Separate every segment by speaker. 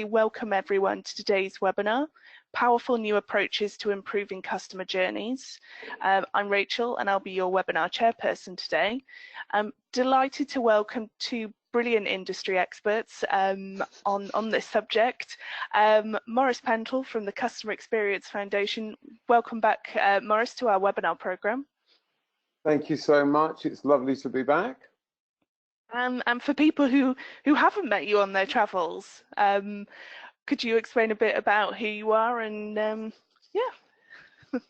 Speaker 1: Welcome everyone to today's webinar, Powerful New Approaches to Improving Customer Journeys. I'm Rachel and I'll be your webinar chairperson today. I'm delighted to welcome two brilliant industry experts on this subject. Maurice Pentle from the Customer Experience Foundation. Welcome back, Maurice, to our webinar programme.
Speaker 2: Thank you so much. It's lovely to be back.
Speaker 1: And for people who haven't met you on their travels, could you explain a bit about who you are and yeah.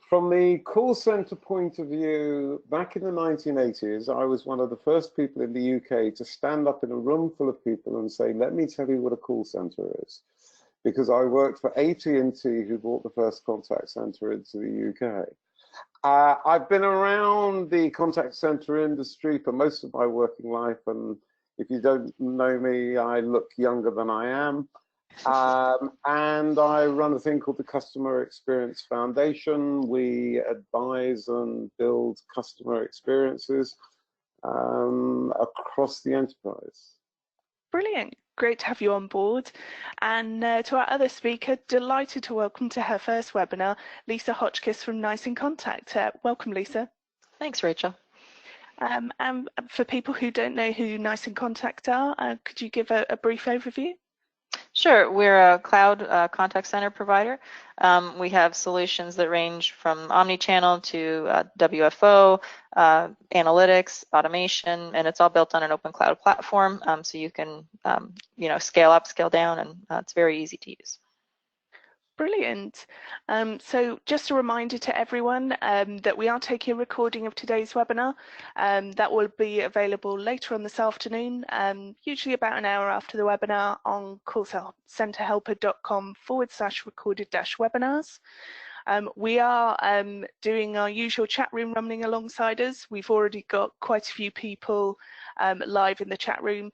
Speaker 2: From the call center point of view, back in the 1980s, I was one of the first people in the UK to stand up in a room full of people and say, let me tell you what a call center is. Because I worked for AT&T, who brought the first contact center into the UK. I've been around the contact center industry for most of my working life, and if you don't know me, I look younger than I am. And I run a thing called the Customer Experience Foundation. We advise and build customer experiences across the enterprise.
Speaker 1: Brilliant. Great to have you on board. And to our other speaker, delighted to welcome to her first webinar, Lisa Hotchkiss from Nice in Contact. Welcome, Lisa.
Speaker 3: Thanks, Rachel.
Speaker 1: And for people who don't know who Nice in Contact are, could you give a brief overview?
Speaker 3: Sure, we're a cloud contact center provider. We have solutions that range from omni-channel to WFO, analytics, automation, and it's all built on an open cloud platform, so you can scale up, scale down, and it's very easy to use.
Speaker 1: Brilliant. So just a reminder to everyone that we are taking a recording of today's webinar. That will be available later on this afternoon, usually about an hour after the webinar on callcenterhelper.com/recorded-webinars. We are doing our usual chat room running alongside us. We've already got quite a few people live in the chat room,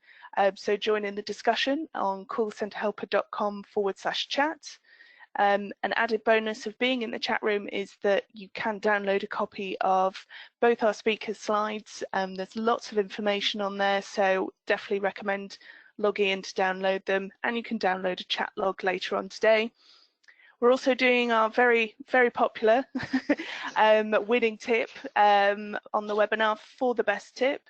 Speaker 1: so join in the discussion on callcenterhelper.com/chat. An added bonus of being in the chat room is that you can download a copy of both our speakers' slides. There's lots of information on there, so definitely recommend logging in to download them, and you can download a chat log later on today. We're also doing our very, very popular winning tip on the webinar for the best tip.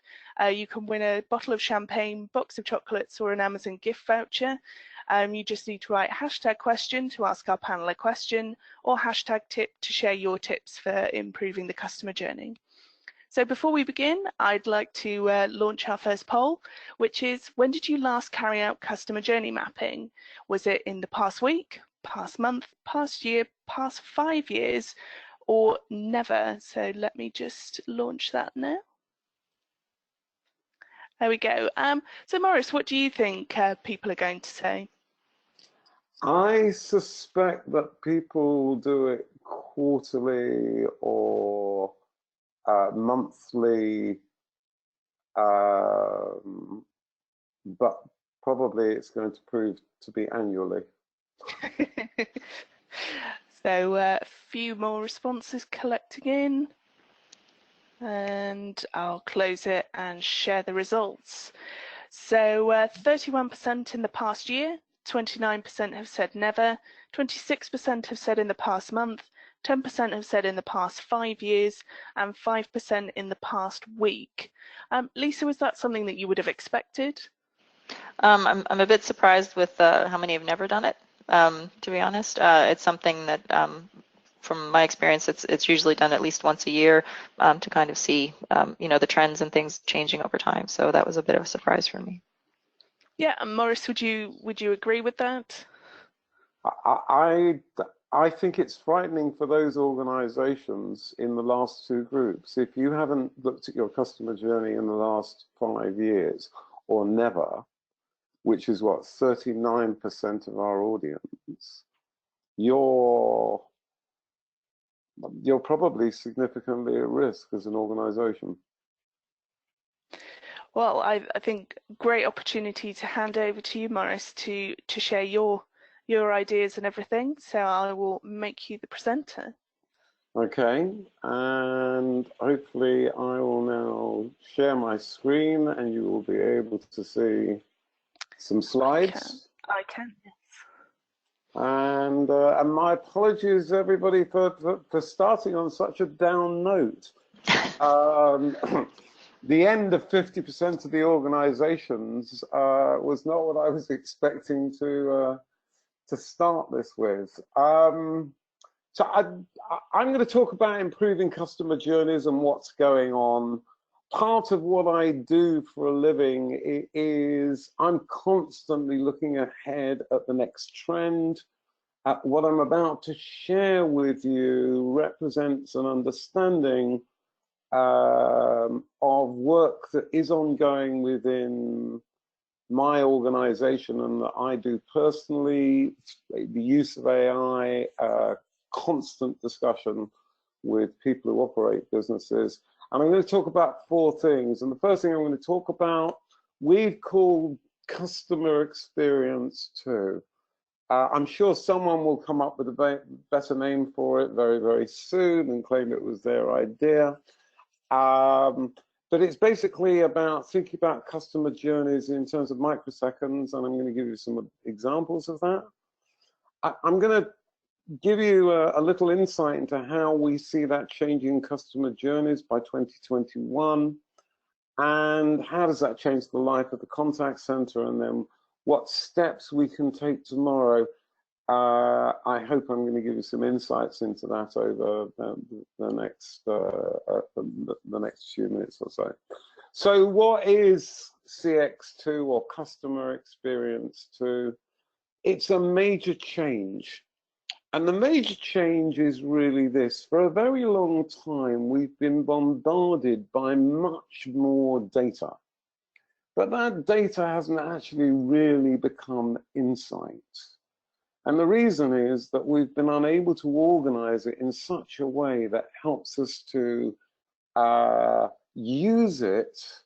Speaker 1: You can win a bottle of champagne, box of chocolates, or an Amazon gift voucher. You just need to write #question to ask our panel a question, or #tip to share your tips for improving the customer journey. So before we begin, I'd like to launch our first poll, which is, when did you last carry out customer journey mapping? Was it in the past week, past month, past year, past 5 years, or never? So let me just launch that now. There we go. So Maurice, what do you think people are going to say?
Speaker 2: I suspect that people do it quarterly or monthly, but probably it's going to prove to be annually.
Speaker 1: So a few more responses collecting in, and I'll close it and share the results. So 31% in the past year, 29% have said never, 26% have said in the past month, 10% have said in the past 5 years, and 5% in the past week. Lisa, was that something that you would have expected?
Speaker 3: I'm a bit surprised with how many have never done it, to be honest. It's something that, from my experience, it's usually done at least once a year to kind of see, the trends and things changing over time. So that was a bit of a surprise for me.
Speaker 1: Yeah, and Maurice, would you agree with that?
Speaker 2: I think it's frightening for those organizations in the last two groups. If you haven't looked at your customer journey in the last 5 years, or never, which is what, 39% of our audience, you're probably significantly at risk as an organization.
Speaker 1: Well, I think great opportunity to hand over to you, Maurice, to share your ideas and everything. So I will make you the presenter.
Speaker 2: Okay, and hopefully I will now share my screen and you will be able to see some slides.
Speaker 1: I can, yes.
Speaker 2: And my apologies, everybody, for starting on such a down note. The end of 50% of the organizations was not what I was expecting to start this with. So I'm going to talk about improving customer journeys and what's going on. Part of what I do for a living is I'm constantly looking ahead at the next trend. What I'm about to share with you represents an understanding of work that is ongoing within my organization and that I do personally, the use of AI, constant discussion with people who operate businesses. And I'm going to talk about 4 things. And the first thing I'm going to talk about, we've called customer experience 2. I'm sure someone will come up with a better name for it very, very soon and claim it was their idea. But it's basically about thinking about customer journeys in terms of microseconds, and I'm going to give you some examples of that. I'm going to give you a little insight into how we see that changing customer journeys by 2021, and how does that change the life of the contact center, and then what steps we can take tomorrow. I hope I'm going to give you some insights into that over the next few minutes or so. So what is CX2 or customer experience 2? It's a major change. And the major change is really this. For a very long time, we've been bombarded by much more data. But that data hasn't actually really become insight. And the reason is that we've been unable to organize it in such a way that helps us to use it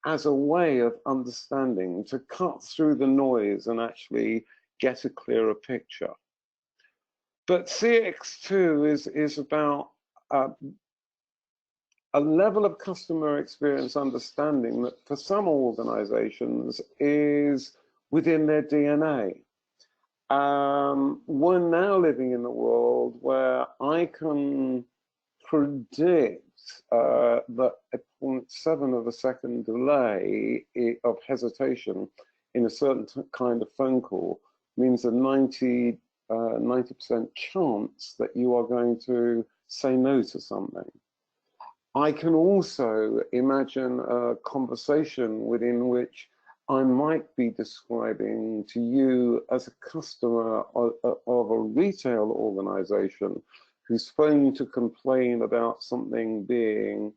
Speaker 2: as a way of understanding, to cut through the noise and actually get a clearer picture. But CX2 is about a level of customer experience understanding that for some organizations is within their DNA. We're now living in a world where I can predict that a 0.7 of a second delay of hesitation in a certain kind of phone call means a 90% chance that you are going to say no to something. I can also imagine a conversation within which I might be describing to you as a customer of a retail organization who's phoned to complain about something being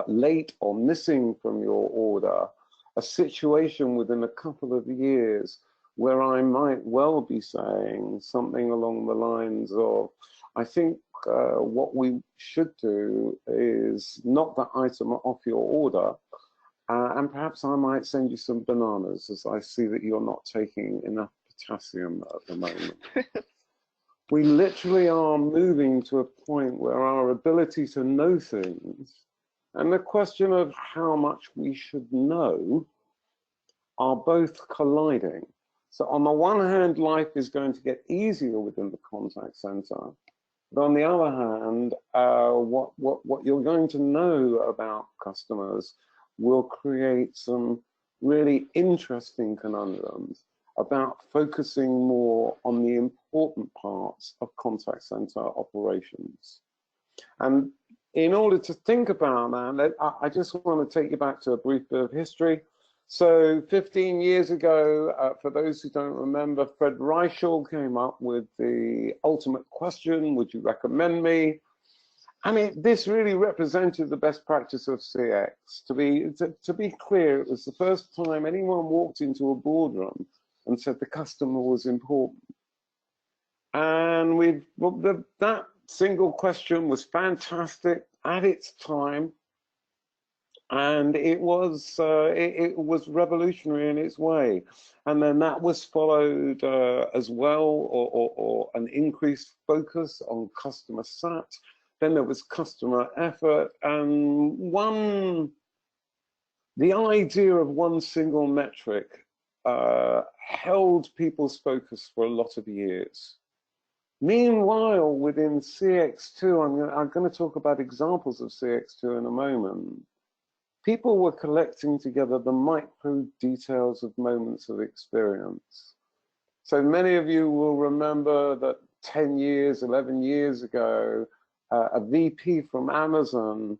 Speaker 2: late or missing from your order, a situation within a couple of years where I might well be saying something along the lines of, I think what we should do is knock that item off your order, and perhaps I might send you some bananas, as I see that you're not taking enough potassium at the moment. We literally are moving to a point where our ability to know things and the question of how much we should know are both colliding. So on the one hand, life is going to get easier within the contact center. But on the other hand, what you're going to know about customers will create some really interesting conundrums about focusing more on the important parts of contact center operations. And in order to think about that, I just want to take you back to a brief bit of history. So 15 years ago, for those who don't remember, Fred Reichel came up with the ultimate question, would you recommend me? And this really represented the best practice of CX. To be clear, it was the first time anyone walked into a boardroom and said the customer was important. And that single question was fantastic at its time. And it was revolutionary in its way. And then that was followed as well, or an increased focus on customer sat. Then there was customer effort, and the idea of one single metric held people's focus for a lot of years. Meanwhile, within CX2, I'm going to talk about examples of CX2 in a moment, people were collecting together the micro details of moments of experience. So many of you will remember that 10 years, 11 years ago, a VP from Amazon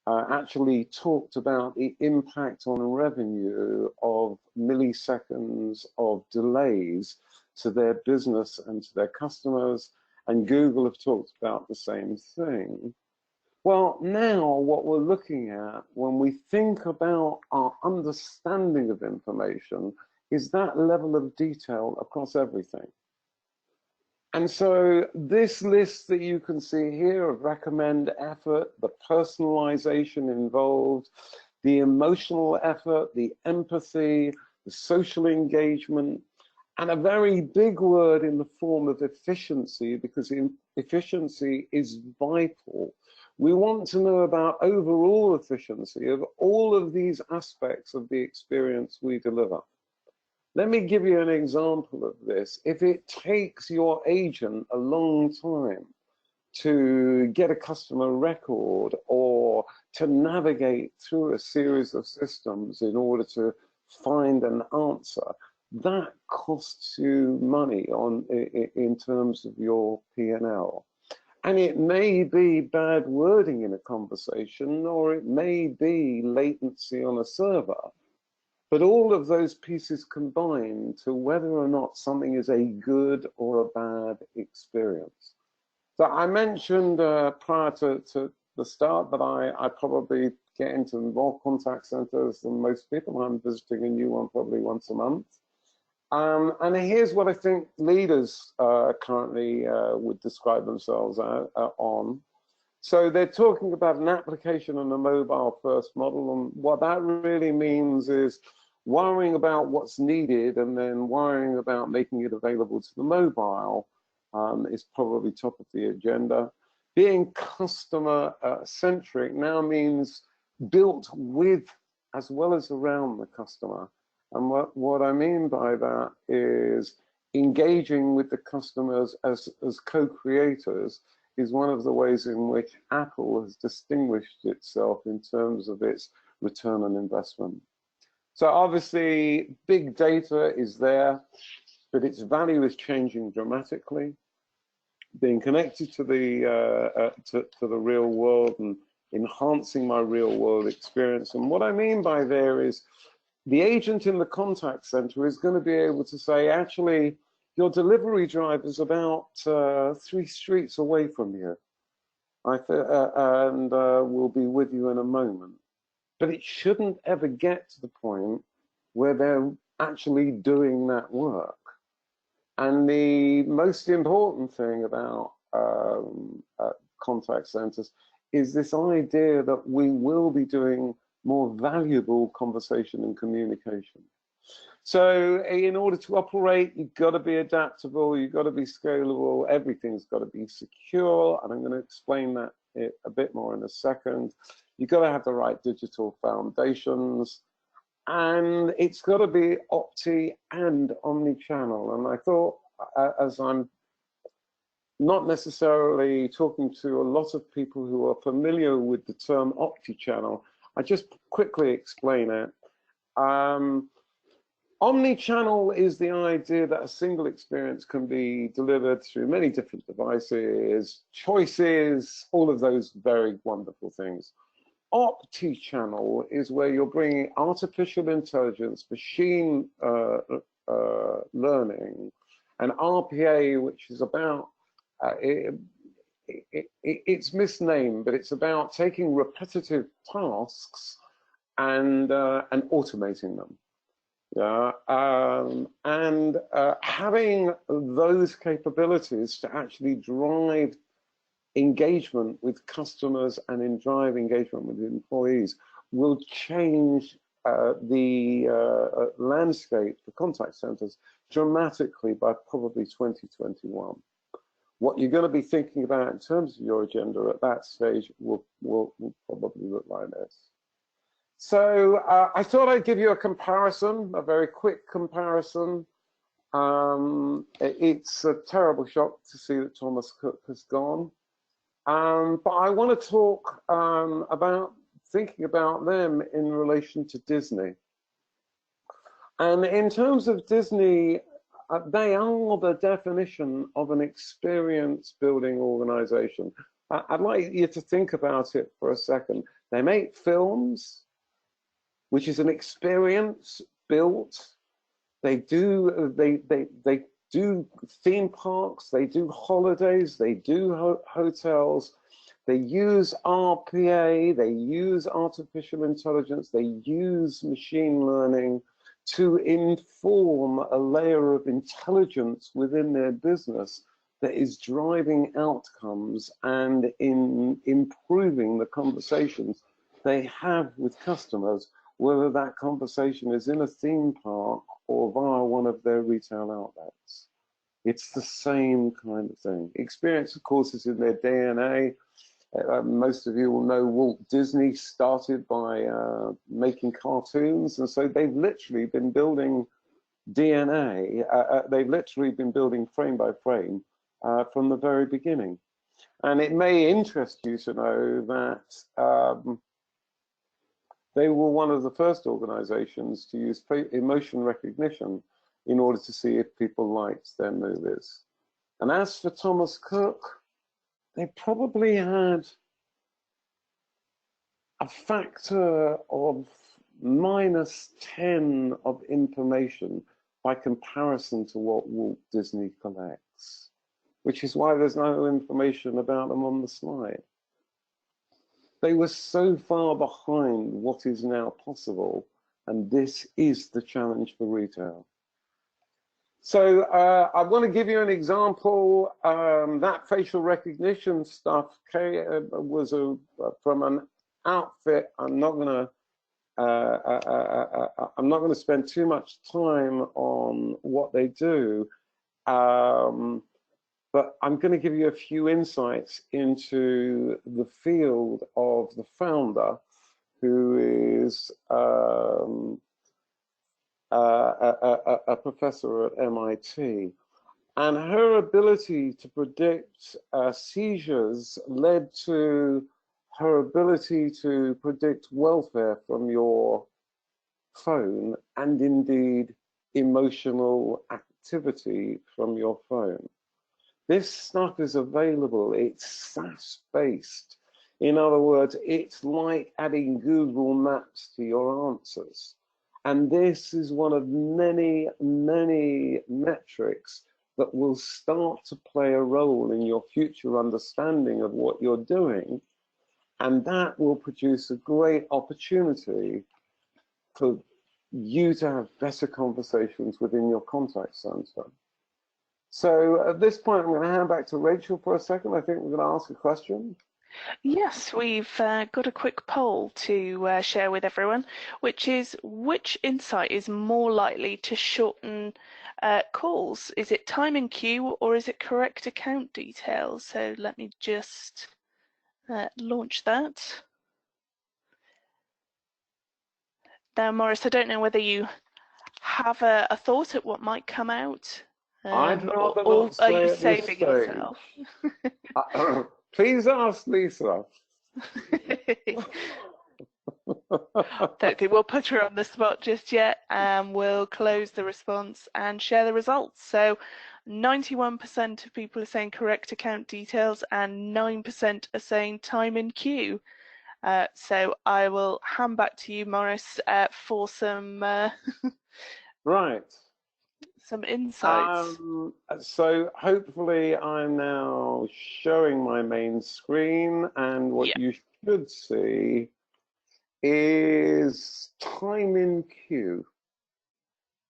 Speaker 2: actually talked about the impact on revenue of milliseconds of delays to their business and to their customers, and Google have talked about the same thing. Well, now what we're looking at when we think about our understanding of information is that level of detail across everything. And so this list that you can see here of recommend effort, the personalization involved, the emotional effort, the empathy, the social engagement, and a very big word in the form of efficiency, because efficiency is vital. We want to know about overall efficiency of all of these aspects of the experience we deliver. Let me give you an example of this. If it takes your agent a long time to get a customer record or to navigate through a series of systems in order to find an answer, that costs you money in terms of your P&L. And it may be bad wording in a conversation, or it may be latency on a server. But all of those pieces combine to whether or not something is a good or a bad experience. So I mentioned prior to the start that I probably get into more contact centers than most people. I'm visiting a new one probably once a month. And here's what I think leaders currently would describe themselves on. So they're talking about an application on a mobile first model, and what that really means is worrying about what's needed and then worrying about making it available to the mobile is probably top of the agenda. Being customer centric now means built with as well as around the customer. And what I mean by that is engaging with the customers as co-creators is one of the ways in which Apple has distinguished itself in terms of its return on investment. So obviously, big data is there, but its value is changing dramatically. Being connected to the real world and enhancing my real world experience. And what I mean by there is the agent in the contact center is going to be able to say, actually, your delivery driver is about 3 streets away from you, and we'll be with you in a moment. But it shouldn't ever get to the point where they're actually doing that work. And the most important thing about contact centers is this idea that we will be doing more valuable conversation and communication. So in order to operate, you've got to be adaptable, you've got to be scalable, everything's got to be secure, and I'm going to explain that a bit more in a second. You've got to have the right digital foundations, and it's got to be opti and omni-channel. And I thought, as I'm not necessarily talking to a lot of people who are familiar with the term opti-channel, I just quickly explain it. Omni-channel is the idea that a single experience can be delivered through many different devices, choices, all of those very wonderful things. Opti-channel is where you're bringing artificial intelligence, machine learning, and RPA, which is about, it's misnamed, but it's about taking repetitive tasks and automating them. Yeah, and having those capabilities to actually drive engagement with customers and drive engagement with employees will change the landscape for contact centers dramatically by probably 2021. What you're going to be thinking about in terms of your agenda at that stage will probably look like this. So I thought I'd give you a comparison, a very quick comparison. It's a terrible shock to see that Thomas Cook has gone. But I want to talk about thinking about them in relation to Disney. And in terms of Disney, they are the definition of an experience building organization. I'd like you to think about it for a second. They make films, which is an experience built. They do theme parks, they do holidays, they do hotels, they use RPA, they use artificial intelligence, they use machine learning to inform a layer of intelligence within their business that is driving outcomes and in improving the conversations they have with customers, whether that conversation is in a theme park or via one of their retail outlets. It's the same kind of thing. Experience, of course, is in their DNA. Most of you will know Walt Disney started by making cartoons, and so they've literally been building DNA. They've literally been building frame by frame from the very beginning. And it may interest you to know that they were one of the first organizations to use emotion recognition in order to see if people liked their movies. And as for Thomas Cook, they probably had a factor of -10 of information by comparison to what Walt Disney collects, which is why there's no information about them on the slide. They were so far behind what is now possible, and this is the challenge for retail. So I want to give you an example. That facial recognition stuff was from an outfit. I'm not going to spend too much time on what they do, but I'm going to give you a few insights into the field of the founder, who is a professor at MIT. And her ability to predict seizures led to her ability to predict welfare from your phone and indeed emotional activity from your phone. This stuff is available. It's SaaS-based. In other words, it's like adding Google Maps to your answers. And this is one of many, many metrics that will start to play a role in your future understanding of what you're doing. And that will produce a great opportunity for you to have better conversations within your contact center. So at this point, I'm going to hand back to Rachel for a second. I think we're going to ask a question.
Speaker 1: Yes, we've got a quick poll to share with everyone, which is which insight is more likely to shorten calls? Is it time in queue or is it correct account details? So let me just launch that. Now, Maurice, I don't know whether you have a thought at what might come out.
Speaker 2: I'd rather
Speaker 1: or
Speaker 2: not say
Speaker 1: are you
Speaker 2: at this
Speaker 1: saving
Speaker 2: stage.
Speaker 1: yourself?
Speaker 2: Please ask Lisa.
Speaker 1: Don't think we'll put her on the spot just yet, and we'll close the response and share the results. So 91% of people are saying correct account details and 9% are saying time in queue. So I will hand back to you, Maurice, for some
Speaker 2: Right.
Speaker 1: Some insights.
Speaker 2: So hopefully I'm now showing my main screen, and what you should see is time in queue.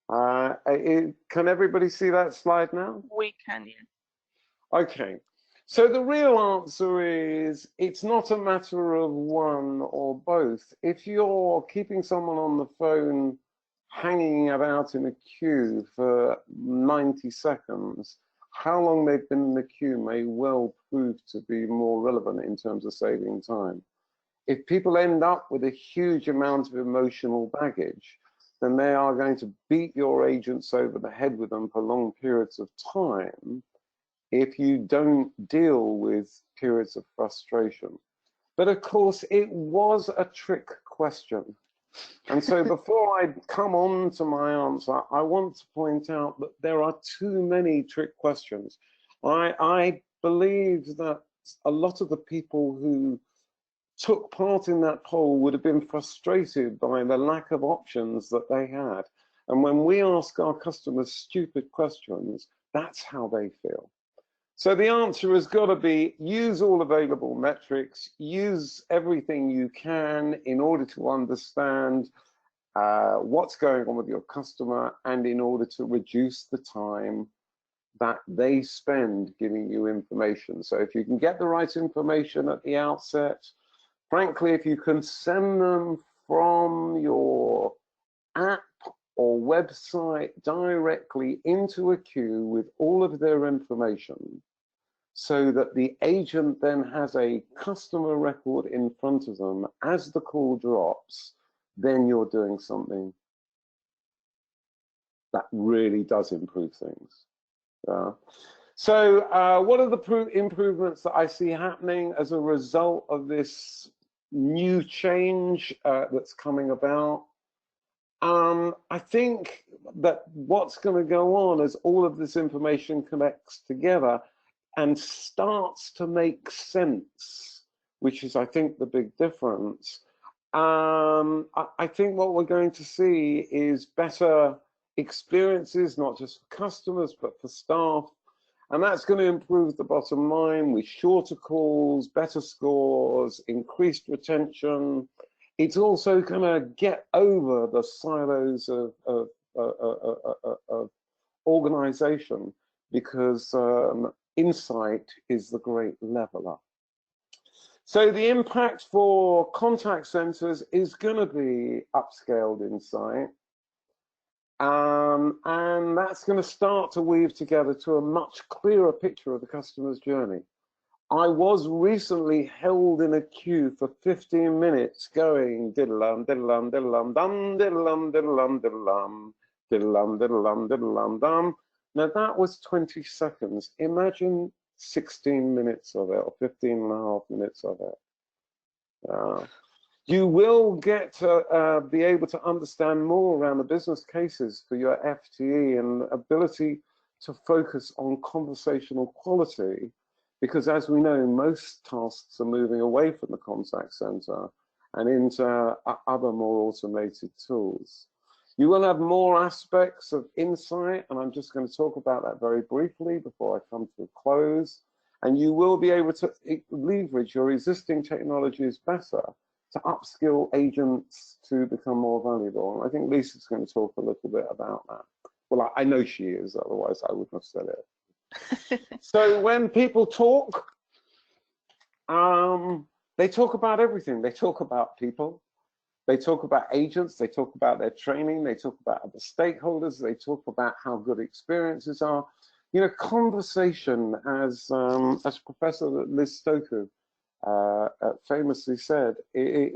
Speaker 2: Can everybody see that slide now?
Speaker 1: We can, yeah.
Speaker 2: Okay. So the real answer is it's not a matter of one or both. If you're keeping someone on the phone hanging about in a queue for 90 seconds, how long they've been in the queue may well prove to be more relevant in terms of saving time. If people end up with a huge amount of emotional baggage, then they are going to beat your agents over the head with them for long periods of time if you don't deal with periods of frustration. But of course, it was a trick question. And so before I come on to my answer, I want to point out that there are too many trick questions. I believe that a lot of the people who took part in that poll would have been frustrated by the lack of options that they had. And when we ask our customers stupid questions, that's how they feel. So the answer has got to be use all available metrics, use everything you can in order to understand what's going on with your customer and in order to reduce the time that they spend giving you information. So if you can get the right information at the outset, frankly, if you can send them from your app or website directly into a queue with all of their information, so that the agent then has a customer record in front of them as the call drops, then you're doing something that really does improve things. So what are the improvements that I see happening as a result of this new change that's coming about? I think that what's going to go on as all of this information connects together and starts to make sense, which is, I think, the big difference. I think what we're going to see is better experiences, not just for customers, but for staff. And that's going to improve the bottom line with shorter calls, better scores, increased retention. It's also going to get over the silos of organization, because insight is the great leveler. So the impact for contact centers is going to be upscaled insight. And that's going to start to weave together to a much clearer picture of the customer's journey. I was recently held in a queue for 15 minutes going diddle-um, diddle-um, diddle-um, dum, diddle-um, diddle-um, diddle-um, diddle-um, diddle-um, diddle-um, dum. Now that was 20 seconds. Imagine 16 minutes of it, or 15 and a half minutes of it. You will get to be able to understand more around the business cases for your FTE and ability to focus on conversational quality, because as we know, most tasks are moving away from the contact center and into other more automated tools. You will have more aspects of insight, and I'm just going to talk about that very briefly before I come to a close. And you will be able to leverage your existing technologies better to upskill agents to become more valuable. And I think Lisa's going to talk a little bit about that. Well, I know she is, otherwise I wouldn't have said it. So when people talk, they talk about everything. They talk about people, they talk about agents, they talk about their training, they talk about other stakeholders, they talk about how good experiences are. You know, conversation, as Professor Liz Stokoe famously said, it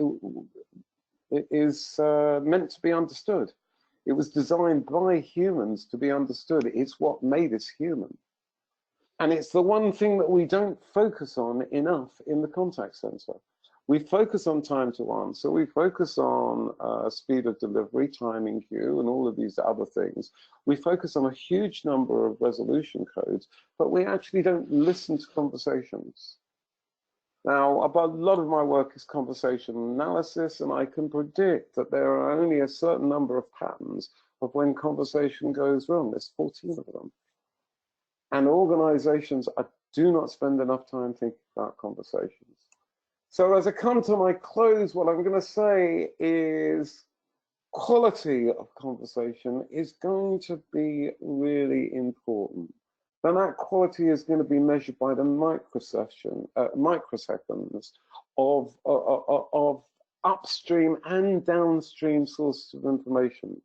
Speaker 2: is meant to be understood. It was designed by humans to be understood. It's what made us human. And it's the one thing that we don't focus on enough in the contact center. We focus on time to answer, we focus on speed of delivery, time in queue, and all of these other things. We focus on a huge number of resolution codes, but we actually don't listen to conversations. Now, a lot of my work is conversation analysis, and I can predict that there are only a certain number of patterns of when conversation goes wrong. There's 14 of them. And organizations do not spend enough time thinking about conversations. So as I come to my close, what I'm going to say is quality of conversation is going to be really important. Then that quality is going to be measured by the microseconds of upstream and downstream sources of information.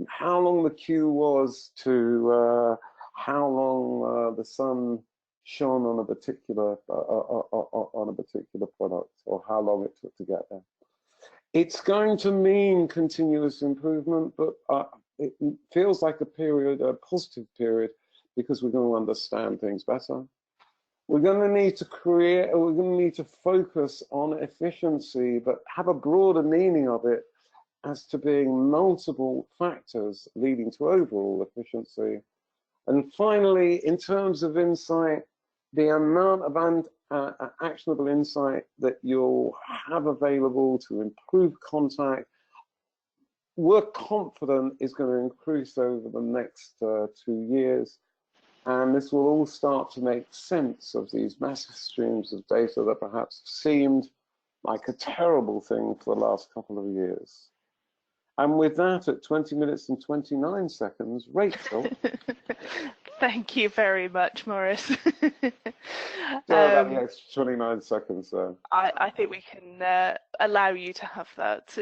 Speaker 2: How long the queue was to how long the sun shone on a particular product, or how long it took to get there. It's going to mean continuous improvement, but it feels like a positive period, because we're going to understand things better. We're going to need to focus on efficiency, but have a broader meaning of it as to being multiple factors leading to overall efficiency. And finally, in terms of insight, the amount of actionable insight that you'll have available to improve contact, we're confident is going to increase over the next 2 years. And this will all start to make sense of these massive streams of data that perhaps seemed like a terrible thing for the last couple of years. And with that, at 20 minutes and 29 seconds, Rachel.
Speaker 1: Thank you very much, Maurice.
Speaker 2: Sorry about the extra 29 seconds there.
Speaker 1: I think we can allow you to have that.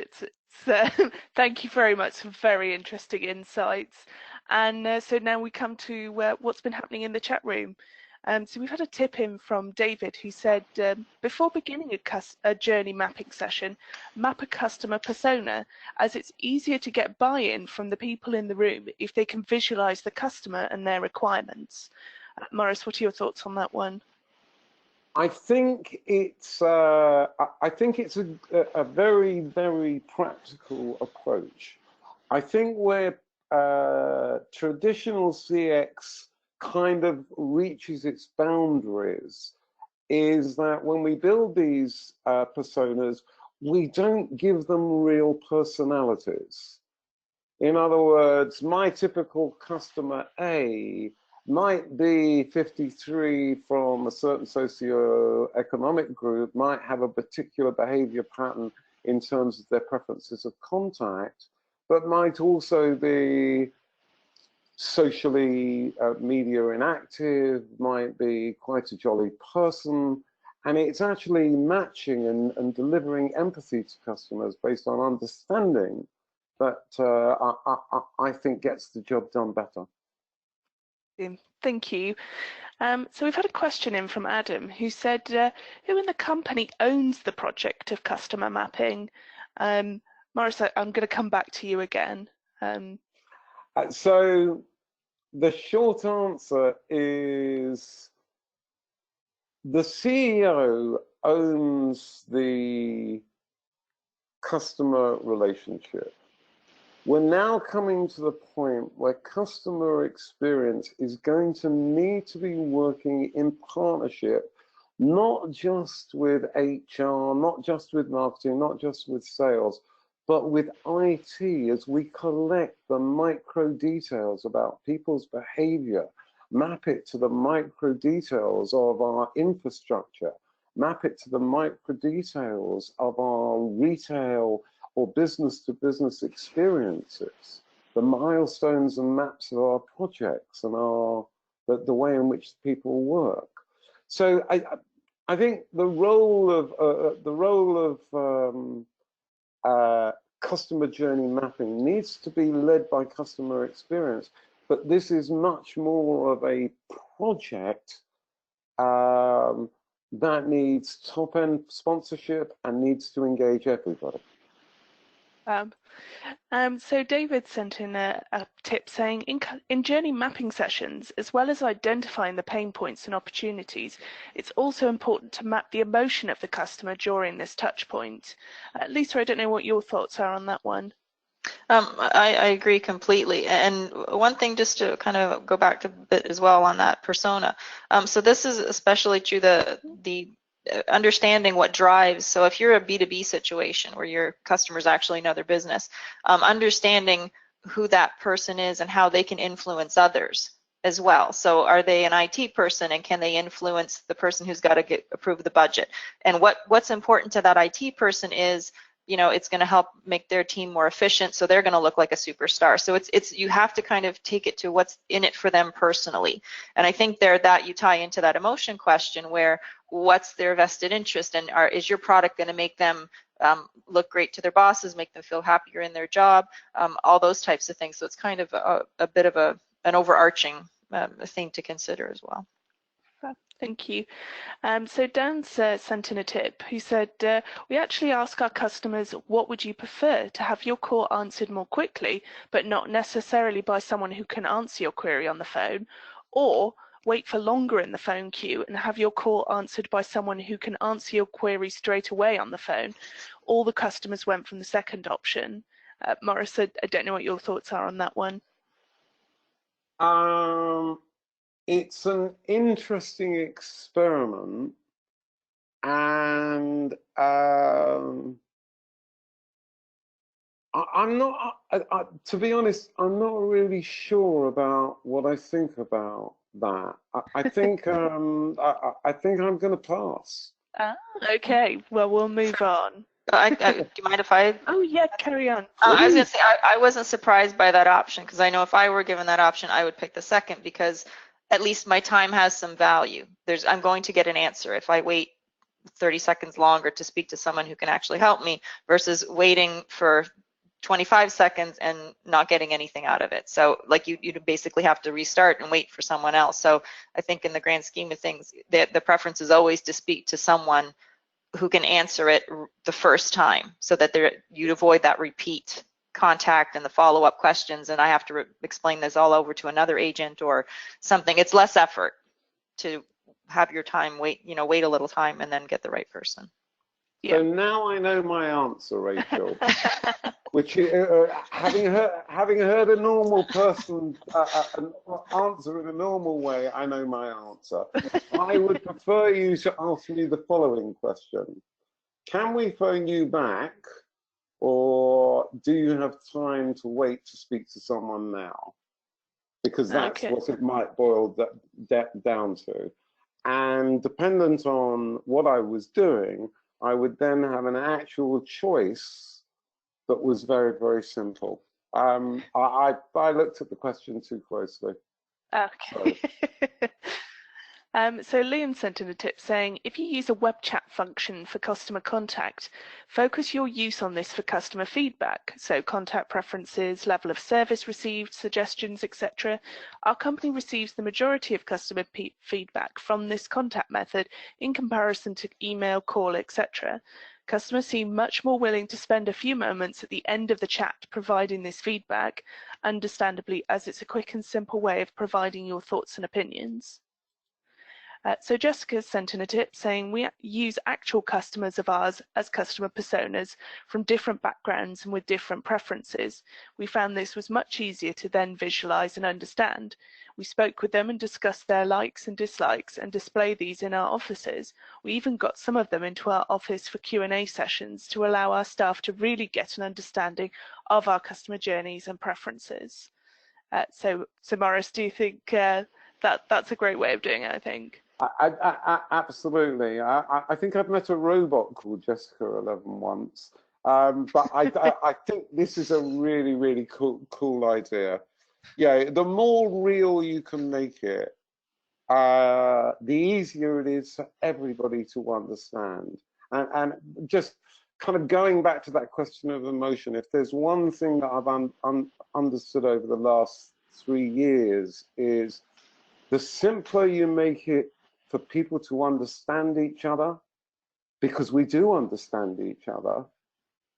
Speaker 1: Thank you very much for very interesting insights. And so now we come to what's been happening in the chat room. So we've had a tip in from David, who said, before beginning a journey mapping session, map a customer persona, as it's easier to get buy-in from the people in the room if they can visualize the customer and their requirements. Maurice, what are your thoughts on that one?
Speaker 2: I think it's a very, very practical approach. I think where traditional CX kind of reaches its boundaries is that when we build these personas, we don't give them real personalities. In other words, my typical customer A might be 53 from a certain socio-economic group, might have a particular behavior pattern in terms of their preferences of contact, but might also be socially media inactive, might be quite a jolly person. And it's actually matching and delivering empathy to customers based on understanding that I think gets the job done better.
Speaker 1: Thank you. So we've had a question in from Adam, who said, who in the company owns the project of customer mapping? Maurice, I'm going to come back to you again.
Speaker 2: So the short answer is the CEO owns the customer relationship. We're now coming to the point where customer experience is going to need to be working in partnership, not just with HR, not just with marketing, not just with sales, but with IT, as we collect the micro details about people's behavior, map it to the micro details of our infrastructure, map it to the micro details of our retail or business-to-business experiences, the milestones and maps of our projects and the way in which people work. So I think the role of customer journey mapping needs to be led by customer experience, but this is much more of a project that needs top-end sponsorship and needs to engage everybody.
Speaker 1: So David sent in a tip saying, in journey mapping sessions, as well as identifying the pain points and opportunities, it's also important to map the emotion of the customer during this touch point. Lisa, I don't know what your thoughts are on that one.
Speaker 3: I agree completely. And one thing, just to kind of go back to a bit as well on that persona. So this is especially true, the understanding what drives. So if you're a B2B situation where your customers actually know their business, understanding who that person is and how they can influence others as well. So are they an IT person, and can they influence the person who's got to approve the budget? And what's important to that IT person is, you know, it's going to help make their team more efficient, so they're going to look like a superstar. So it's you have to kind of take it to what's in it for them personally. And I think that you tie into that emotion question, where what's their vested interest, and is your product going to make them look great to their bosses, make them feel happier in their job, all those types of things. So it's kind of a bit of an overarching thing to consider as well.
Speaker 1: Thank you. So Dan's sent in a tip. He said, we actually ask our customers, what would you prefer, to have your call answered more quickly, but not necessarily by someone who can answer your query on the phone, or wait for longer in the phone queue and have your call answered by someone who can answer your query straight away on the phone. All the customers went from the second option. Maurice, I don't know what your thoughts are on that one.
Speaker 2: It's an interesting experiment, and I'm not, to be honest, I'm not really sure about what I think about that. I think I think I'm going to pass.
Speaker 1: Okay, well, we'll move on.
Speaker 3: Do you mind if I?
Speaker 1: Oh yeah, carry on.
Speaker 3: I was going to say, I wasn't surprised by that option, because I know if I were given that option, I would pick the second, because at least my time has some value. I'm going to get an answer if I wait 30 seconds longer to speak to someone who can actually help me, versus waiting for 25 seconds and not getting anything out of it. So like you'd basically have to restart and wait for someone else. So I think in the grand scheme of things, the preference is always to speak to someone who can answer it the first time, so that you'd avoid that repeat contact and the follow-up questions, and I have to explain this all over to another agent or something. It's less effort to have your time wait a little time and then get the right person.
Speaker 2: So now I know my answer, Rachel. Which, having heard a normal person answer in a normal way, I know my answer. I would prefer you to ask me the following question. Can we phone you back, or do you have time to wait to speak to someone now? Because that's what it might boil down to. And dependent on what I was doing, I would then have an actual choice that was very, very simple. I looked at the question too closely.
Speaker 1: Okay. So Liam sent in a tip saying, if you use a web chat function for customer contact, focus your use on this for customer feedback. So contact preferences, level of service received, suggestions, etc. Our company receives the majority of customer feedback from this contact method in comparison to email, call, etc. Customers seem much more willing to spend a few moments at the end of the chat providing this feedback, understandably, as it's a quick and simple way of providing your thoughts and opinions. So Jessica sent in a tip saying, we use actual customers of ours as customer personas from different backgrounds and with different preferences. We found this was much easier to then visualize and understand. We spoke with them and discussed their likes and dislikes and display these in our offices. We even got some of them into our office for Q&A sessions to allow our staff to really get an understanding of our customer journeys and preferences. So Maurice, do you think that's a great way of doing it, I think?
Speaker 2: Absolutely. I think I've met a robot called Jessica 11 once, but I think this is a really, really cool idea. Yeah, the more real you can make it, the easier it is for everybody to understand. And just kind of going back to that question of emotion, if there's one thing that I've understood over the last 3 years, is the simpler you make it for people to understand each other, because we do understand each other,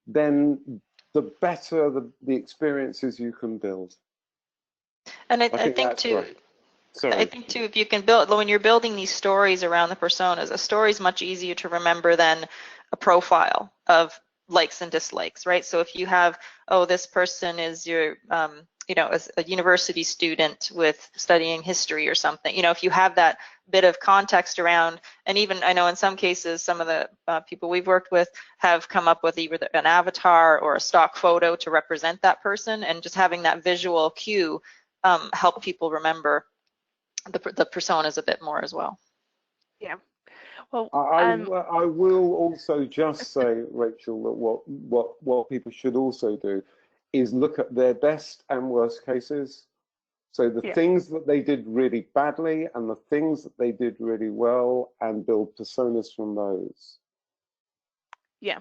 Speaker 2: then the better the experiences you can build.
Speaker 3: And I think too, I think too, if you can build, when you're building these stories around the personas, a story is much easier to remember than a profile of likes and dislikes, right? So if you have, oh, this person is your, as a university student with studying history or something, if you have that bit of context around, and even I know in some cases, some of the people we've worked with have come up with either an avatar or a stock photo to represent that person, and just having that visual cue help people remember the personas a bit more as well.
Speaker 1: Yeah. Well,
Speaker 2: I will also just say, Rachel, that what people should also do is look at their best and worst cases. So the things that they did really badly and the things that they did really well, and build personas from those. Yeah.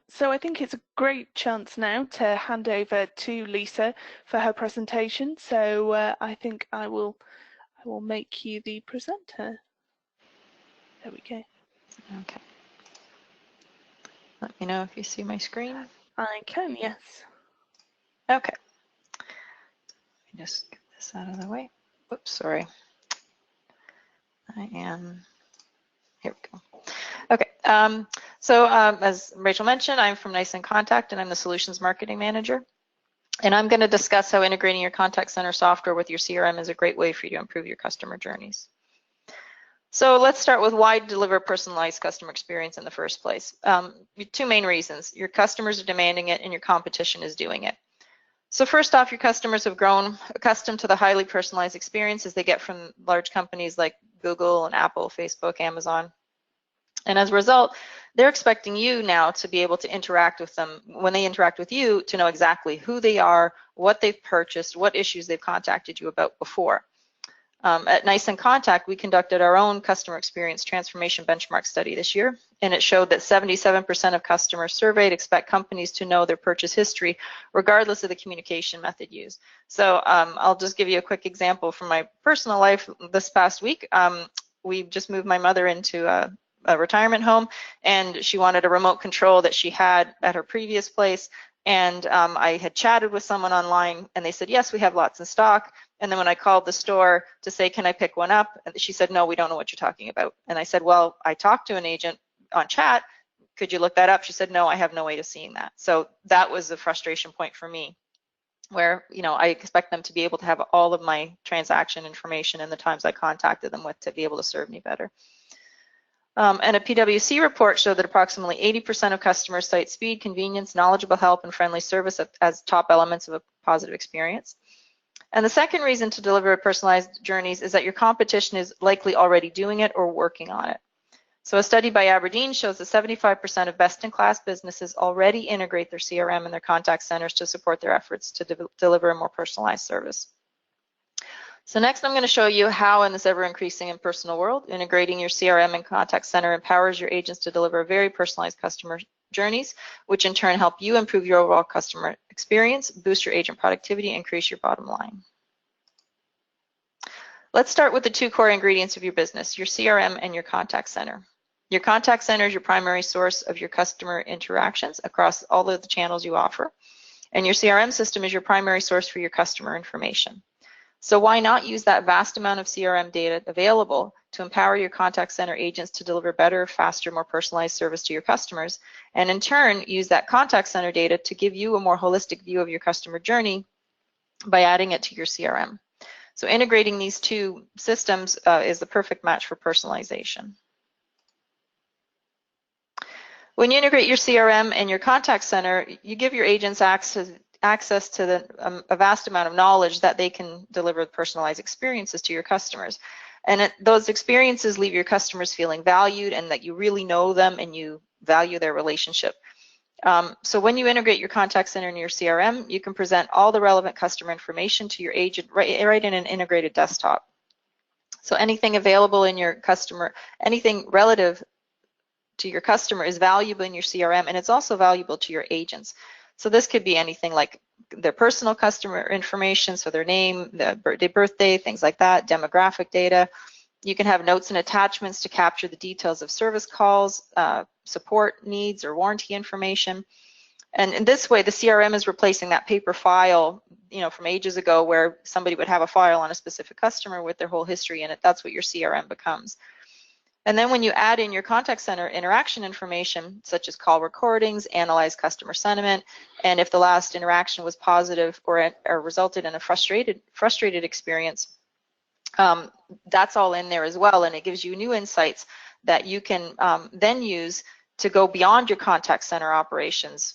Speaker 1: So I think it's a great chance now to hand over to Lisa for her presentation. So I think I will I will make you the presenter. There we go.
Speaker 3: Okay. Let me know if you see my screen.
Speaker 1: I can, yes.
Speaker 3: Okay. Let me just get this out of the way. Whoops, sorry. Here we go. Okay, as Rachel mentioned, I'm from Nice in Contact and I'm the Solutions Marketing Manager. And I'm going to discuss how integrating your contact center software with your CRM is a great way for you to improve your customer journeys. So let's start with why deliver a personalized customer experience in the first place. Two main reasons. Your customers are demanding it and your competition is doing it. So first off, your customers have grown accustomed to the highly personalized experiences they get from large companies like Google and Apple, Facebook, Amazon. And as a result, they're expecting you now to be able to interact with them when they interact with you, to know exactly who they are, what they've purchased, what issues they've contacted you about before. At Nice in Contact, we conducted our own customer experience transformation benchmark study this year, and it showed that 77% of customers surveyed expect companies to know their purchase history, regardless of the communication method used. So I'll just give you a quick example from my personal life. This past week, we just moved my mother into a retirement home, and she wanted a remote control that she had at her previous place. And I had chatted with someone online, and they said, yes, we have lots in stock. And then when I called the store to say, can I pick one up? She said, no, we don't know what you're talking about. And I said, well, I talked to an agent on chat. Could you look that up? She said, no, I have no way of seeing that. So that was a frustration point for me, where, you know, I expect them to be able to have all of my transaction information and the times I contacted them with to be able to serve me better. And a PwC report showed that approximately 80% of customers cite speed, convenience, knowledgeable help, and friendly service as top elements of a positive experience. And the second reason to deliver personalized journeys is that your competition is likely already doing it or working on it. So a study by Aberdeen shows that 75% of best-in-class businesses already integrate their CRM and their contact centers to support their efforts to deliver a more personalized service. So next I'm going to show you how, in this ever-increasing and personal world, integrating your CRM and contact center empowers your agents to deliver very personalized customer journeys, which in turn help you improve your overall customer experience, boost your agent productivity, and increase your bottom line. Let's start with the two core ingredients of your business, your CRM and your contact center. Your contact center is your primary source of your customer interactions across all of the channels you offer, and your CRM system is your primary source for your customer information. So why not use that vast amount of CRM data available to empower your contact center agents to deliver better, faster, more personalized service to your customers, and in turn use that contact center data to give you a more holistic view of your customer journey by adding it to your CRM. So integrating these two systems is the perfect match for personalization. When you integrate your CRM and your contact center, you give your agents access to a vast amount of knowledge that they can deliver personalized experiences to your customers. And those experiences leave your customers feeling valued and that you really know them and you value their relationship. So when you integrate your contact center and your CRM, you can present all the relevant customer information to your agent right in an integrated desktop. So anything available in your customer, anything relative to your customer is valuable in your CRM, and it's also valuable to your agents. So this could be anything like their personal customer information, so their name, their birthday, things like that, demographic data. You can have notes and attachments to capture the details of service calls, support needs, or warranty information. And in this way, the CRM is replacing that paper file, you know, from ages ago where somebody would have a file on a specific customer with their whole history in it. That's what your CRM becomes. And then when you add in your contact center interaction information, such as call recordings, analyze customer sentiment, and if the last interaction was positive or resulted in a frustrated experience, that's all in there as well, and it gives you new insights that you can then use to go beyond your contact center operations,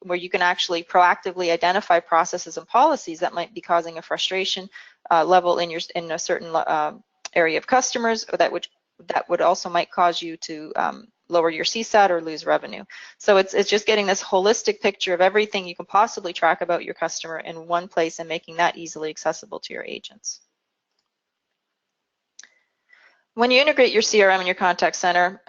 Speaker 3: where you can actually proactively identify processes and policies that might be causing a frustration level in a certain area of customers, or that would also might cause you to lower your CSAT or lose revenue. So it's just getting this holistic picture of everything you can possibly track about your customer in one place and making that easily accessible to your agents. When you integrate your CRM and your contact center,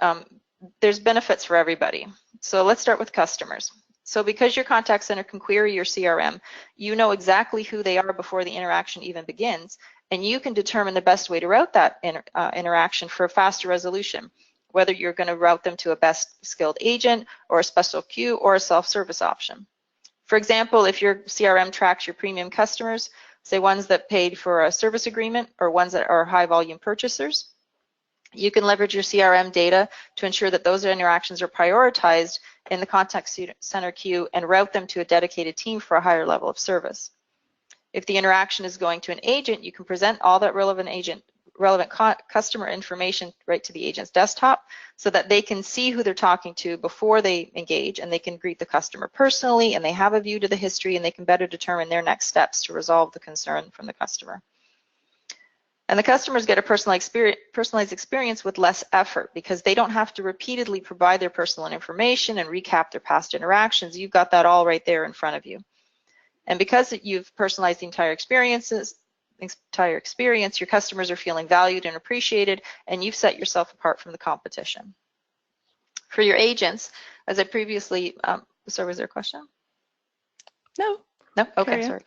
Speaker 3: there's benefits for everybody. So let's start with customers. So because your contact center can query your CRM, you know exactly who they are before the interaction even begins, and you can determine the best way to route that interaction for a faster resolution, whether you're going to route them to a best skilled agent or a special queue or a self-service option. For example, if your CRM tracks your premium customers, say ones that paid for a service agreement or ones that are high volume purchasers, you can leverage your CRM data to ensure that those interactions are prioritized in the contact center queue and route them to a dedicated team for a higher level of service. If the interaction is going to an agent, you can present all that relevant customer information right to the agent's desktop so that they can see who they're talking to before they engage, and they can greet the customer personally, and they have a view to the history, and they can better determine their next steps to resolve the concern from the customer. And the customers get a personalized experience with less effort because they don't have to repeatedly provide their personal information and recap their past interactions. You've got that all right there in front of you. And because you've personalized the entire experience, your customers are feeling valued and appreciated, and you've set yourself apart from the competition. For your agents, as I previously, sorry, was there a question?
Speaker 1: No.
Speaker 3: No? Okay, sorry.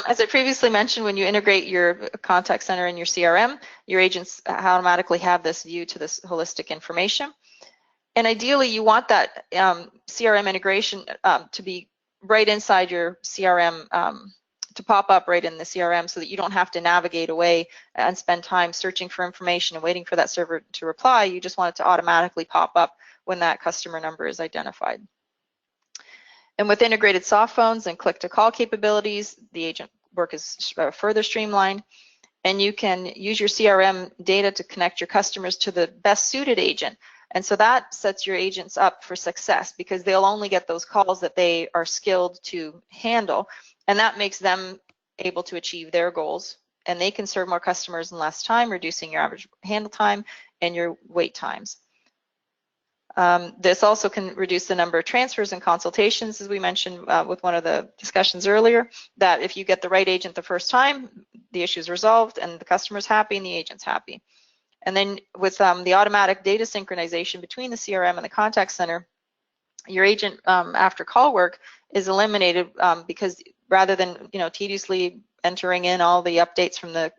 Speaker 3: As I previously mentioned, when you integrate your contact center and your CRM, your agents automatically have this view to this holistic information. And ideally, you want that CRM integration to be right inside your CRM, to pop up right in the CRM so that you don't have to navigate away and spend time searching for information and waiting for that server to reply. You just want it to automatically pop up when that customer number is identified. And with integrated soft phones and click-to-call capabilities, the agent work is further streamlined, and you can use your CRM data to connect your customers to the best suited agent. And so that sets your agents up for success because they'll only get those calls that they are skilled to handle, and that makes them able to achieve their goals, and they can serve more customers in less time, reducing your average handle time and your wait times. This also can reduce the number of transfers and consultations, as we mentioned with one of the discussions earlier, that if you get the right agent the first time, the issue is resolved and the customer's happy and the agent's happy. And then with the automatic data synchronization between the CRM and the contact center, your agent after call work is eliminated because rather than tediously entering in all the updates from the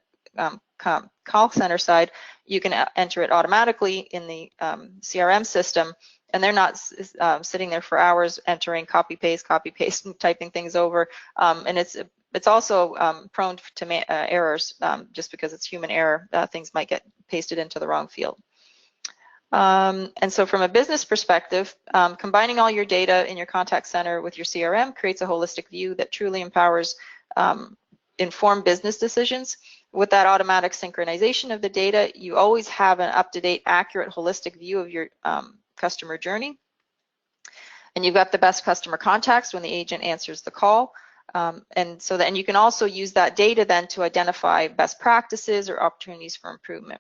Speaker 3: call center side, you can enter it automatically in the CRM system, and they're not sitting there for hours entering copy paste, and typing things over. And it's also prone to errors just because it's human error. Things might get pasted into the wrong field. And so from a business perspective, combining all your data in your contact center with your CRM creates a holistic view that truly empowers informed business decisions. With that automatic synchronization of the data, you always have an up-to-date, accurate, holistic view of your customer journey. And you've got the best customer contacts when the agent answers the call. And so then you can also use that data then to identify best practices or opportunities for improvement.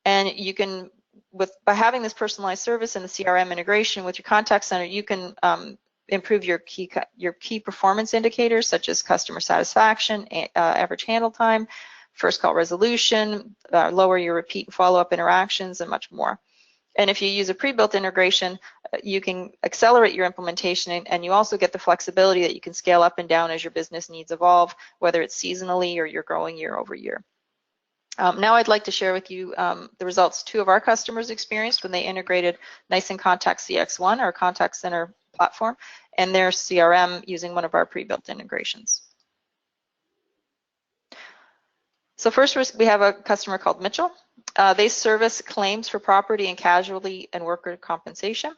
Speaker 3: And you can, by having this personalized service and the CRM integration with your contact center, you can improve your key performance indicators such as customer satisfaction, average handle time, first call resolution, lower your repeat and follow-up interactions, and much more. And if you use a pre-built integration, you can accelerate your implementation, and you also get the flexibility that you can scale up and down as your business needs evolve, whether it's seasonally or you're growing year over year. Now I'd like to share with you the results two of our customers experienced when they integrated NICE inContact CX1, our contact center platform, and their CRM using one of our pre-built integrations. So first we have a customer called Mitchell. They service claims for property and casualty and worker compensation.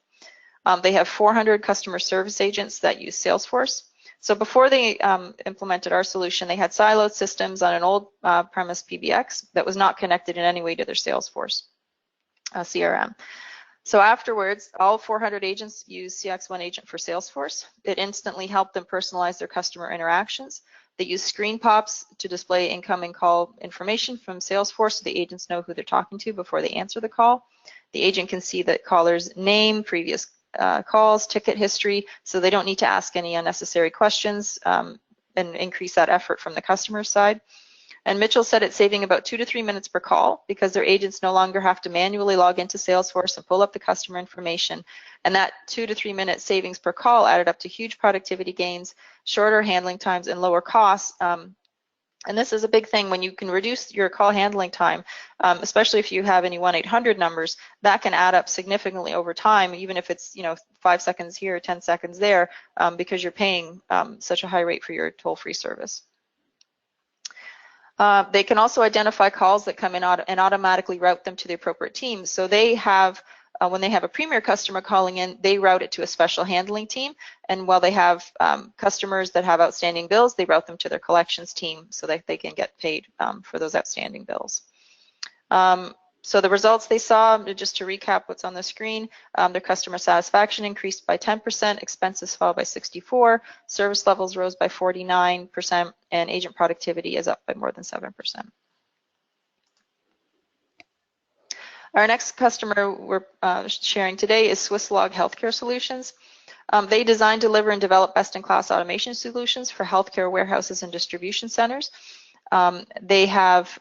Speaker 3: They have 400 customer service agents that use Salesforce. So before they implemented our solution, they had siloed systems on an old premise PBX that was not connected in any way to their Salesforce CRM. So afterwards, all 400 agents use CX1 Agent for Salesforce. It instantly helped them personalize their customer interactions. They use screen pops to display incoming call information from Salesforce so the agents know who they're talking to before they answer the call. The agent can see the caller's name, previous calls, ticket history, so they don't need to ask any unnecessary questions and increase that effort from the customer side. And Mitchell said it's saving about 2 to 3 minutes per call because their agents no longer have to manually log into Salesforce and pull up the customer information. And that 2 to 3 minute savings per call added up to huge productivity gains, shorter handling times, and lower costs And this is a big thing when you can reduce your call handling time, especially if you have any 1-800 numbers, that can add up significantly over time, even if it's 5 seconds here, 10 seconds there, because you're paying such a high rate for your toll-free service. They can also identify calls that come in and automatically route them to the appropriate teams. So they have, when they have a premier customer calling in, they route it to a special handling team. And while they have customers that have outstanding bills, they route them to their collections team so that they can get paid for those outstanding bills. So the results they saw, just to recap what's on the screen, their customer satisfaction increased by 10%, expenses fell by 64%, service levels rose by 49%, and agent productivity is up by more than 7%. Our next customer we're sharing today is Swisslog Healthcare Solutions. They design, deliver, and develop best-in-class automation solutions for healthcare warehouses and distribution centers. They have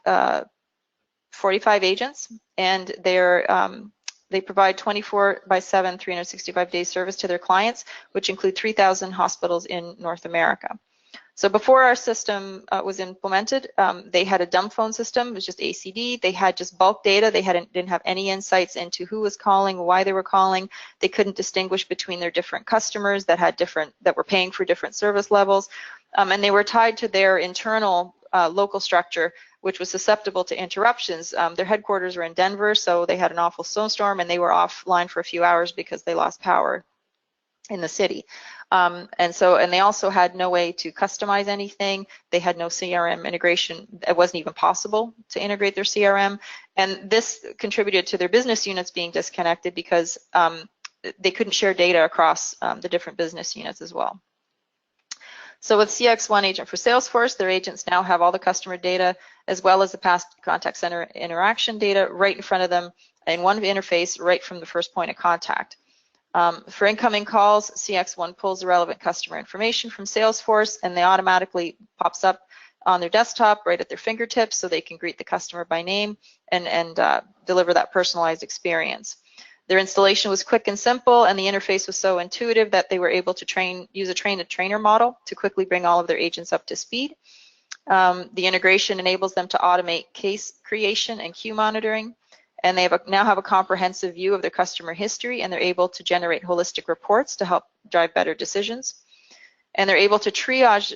Speaker 3: 45 agents, and they provide 24/7, 365-day service to their clients, which include 3,000 hospitals in North America. So before our system was implemented, they had a dumb phone system. It was just ACD. They had just bulk data. They didn't have any insights into who was calling, why they were calling. They couldn't distinguish between their different customers that were paying for different service levels, and they were tied to their internal local structure, which was susceptible to interruptions. Their headquarters were in Denver, so they had an awful snowstorm, and they were offline for a few hours because they lost power in the city. And they also had no way to customize anything. They had no CRM integration. It wasn't even possible to integrate their CRM. And this contributed to their business units being disconnected because they couldn't share data across the different business units as well. So with CX1 Agent for Salesforce, their agents now have all the customer data as well as the past contact center interaction data right in front of them in one interface right from the first point of contact. For incoming calls, CX1 pulls the relevant customer information from Salesforce, and they automatically pops up on their desktop right at their fingertips so they can greet the customer by name and deliver that personalized experience. Their installation was quick and simple, and the interface was so intuitive that they were able to use a train-the-trainer model to quickly bring all of their agents up to speed. The integration enables them to automate case creation and queue monitoring, and they now have a comprehensive view of their customer history, and they're able to generate holistic reports to help drive better decisions. And they're able to triage,